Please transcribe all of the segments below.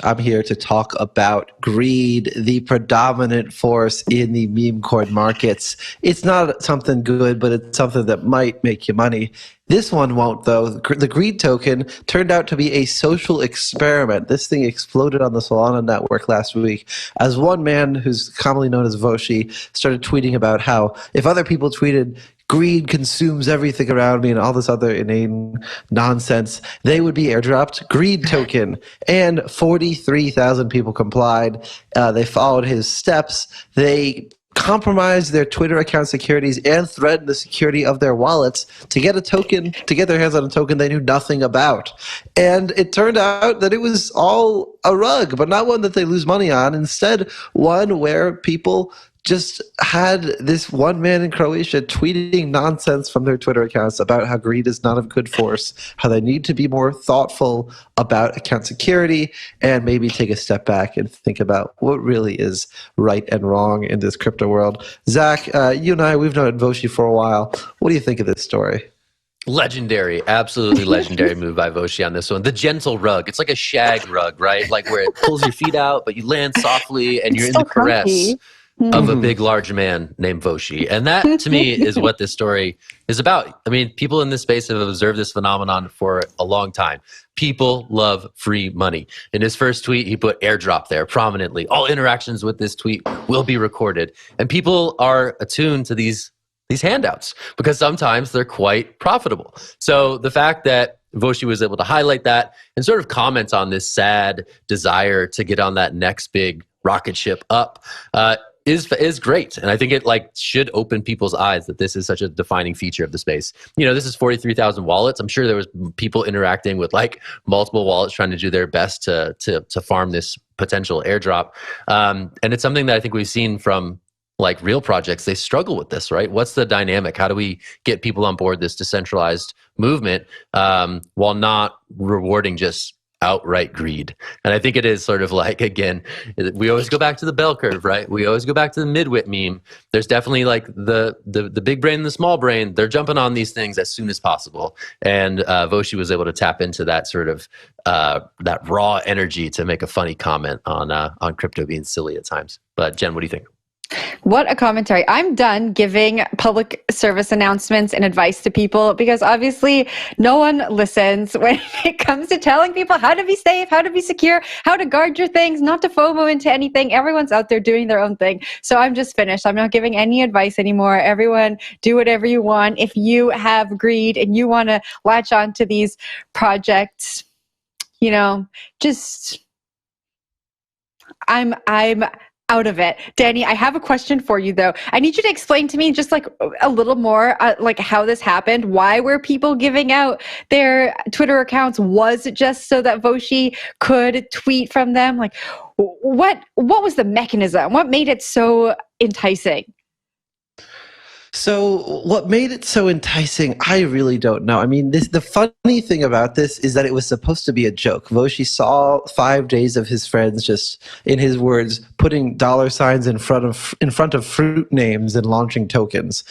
I'm here to talk about greed, the predominant force in the meme coin markets. It's not something good, but it's something that might make you money. This one won't, though. The greed token turned out to be a social experiment. This thing exploded on the Solana network last week as one man, who's commonly known as Voshi, started tweeting about how if other people tweeted, greed consumes everything around me and all this other inane nonsense, they would be airdropped greed token. And 43,000 people complied. They followed his steps. They compromised their Twitter account securities and threatened the security of their wallets to get a token, to get their hands on a token they knew nothing about. And it turned out that it was all a rug, but not one that they lose money on. Instead, one where people just had this one man in Croatia tweeting nonsense from their Twitter accounts about how greed is not a good force, how they need to be more thoughtful about account security, and maybe take a step back and think about what really is right and wrong in this crypto world. Zach, you and I, we've known Voshi for a while. What do you think of this story? Legendary, absolutely legendary move by Voshi on this one. The gentle rug. It's like a shag rug, right? Like where it pulls your feet out, but you land softly and you're in the caress of a big, large man named Voshi. And that, to me, is what this story is about. I mean, people in this space have observed this phenomenon for a long time. People love free money. In his first tweet, he put airdrop there prominently. All interactions with this tweet will be recorded. And people are attuned to these handouts because sometimes they're quite profitable. So the fact that Voshi was able to highlight that and sort of comment on this sad desire to get on that next big rocket ship up is great. And I think it should open people's eyes that this is such a defining feature of the space. You know, this is 43,000 wallets. I'm sure there was people interacting with multiple wallets trying to do their best to farm this potential airdrop. And it's something that I think we've seen from real projects. They struggle with this, right? What's the dynamic? How do we get people on board this decentralized movement while not rewarding just outright greed? And I think it is sort of again, we always go back to the bell curve, right? We always go back to the midwit meme. There's definitely the big brain and the small brain. They're jumping on these things as soon as possible. And Voshi was able to tap into that sort of that raw energy to make a funny comment on crypto being silly at times. But Jen, what do you think? What a commentary. I'm done giving public service announcements and advice to people because obviously no one listens when it comes to telling people how to be safe, how to be secure, how to guard your things, not to FOMO into anything. Everyone's out there doing their own thing. So I'm just finished. I'm not giving any advice anymore. Everyone do whatever you want. If you have greed and you want to latch on to these projects, just I'm out of it. Danny, I have a question for you though. I need you to explain to me just a little more how this happened. Why were people giving out their Twitter accounts? Was it just so that Voshi could tweet from them? What was the mechanism? What made it so enticing? So what made it so enticing, I really don't know. I mean, the funny thing about this is that it was supposed to be a joke. Voshi saw 5 days of his friends just, in his words, putting dollar signs in front of fruit names and launching tokens,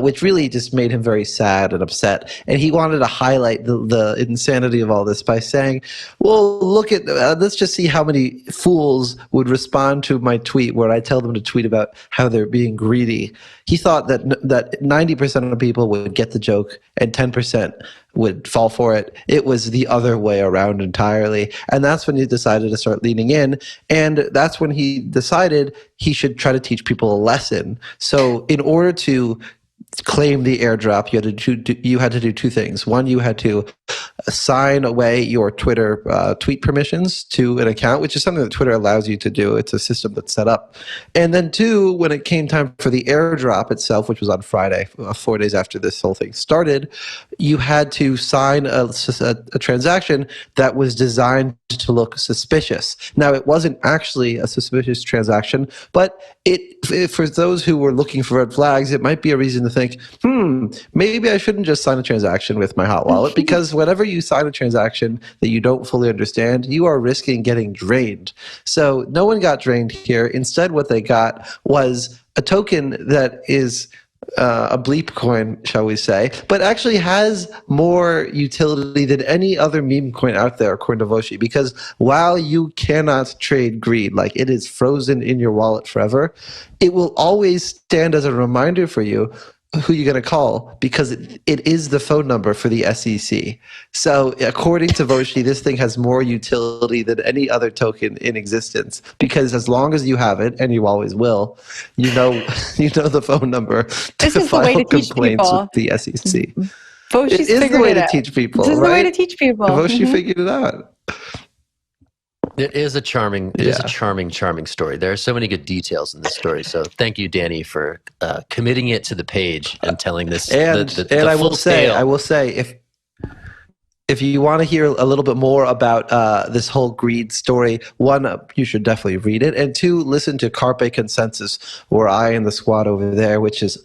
which really just made him very sad and upset. And he wanted to highlight the insanity of all this by saying, well, look at, let's just see how many fools would respond to my tweet where I tell them to tweet about how they're being greedy. He thought that 90% of people would get the joke and 10% would fall for it. It was the other way around entirely. And that's when he decided to start leaning in. And that's when he decided he should try to teach people a lesson. So in order to claim the airdrop, you had to do two things. One, you had to sign away your Twitter tweet permissions to an account, which is something that Twitter allows you to do. It's a system that's set up. And then two, when it came time for the airdrop itself, which was on Friday, 4 days after this whole thing started, you had to sign a transaction that was designed to look suspicious. Now, it wasn't actually a suspicious transaction, but for those who were looking for red flags, it might be a reason to think, maybe I shouldn't just sign a transaction with my hot wallet, because whenever you sign a transaction that you don't fully understand, you are risking getting drained. So no one got drained here. Instead, what they got was a token that is a bleep coin, shall we say, but actually has more utility than any other meme coin out there, according to Voshi. Because while you cannot trade greed, like it is frozen in your wallet forever, it will always stand as a reminder for you who you're going to call, because it is the phone number for the SEC. So according to Voshi, this thing has more utility than any other token in existence, because as long as you have it, and you always will, you know the phone number to file complaints with the SEC. Voshi's it is the way to out. teach people, This is right? the way to teach people. Voshi figured it out. It is a charming story. There are so many good details in this story. So thank you, Danny, for committing it to the page and telling this. And I will say, if you want to hear a little bit more about this whole greed story, one, you should definitely read it, and two, listen to Carpe Consensus, where I and the squad over there, which is,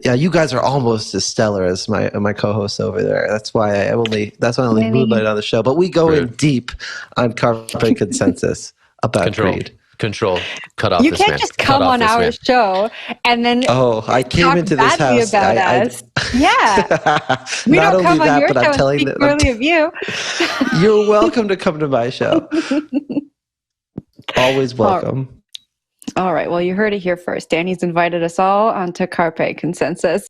you guys are almost as stellar as my co-hosts over there. That's why I only moonlight on the show, but we go in deep on Carpe Consensus about greed. Control. Cut off. You this can't man. just come on our show and then I came into this house about us. Yeah, we not don't only come on that, your but show I'm telling and speak poorly of you. You're welcome to come to my show. Always welcome. All right. Well, you heard it here first. Danny's invited us all onto Carpe Consensus.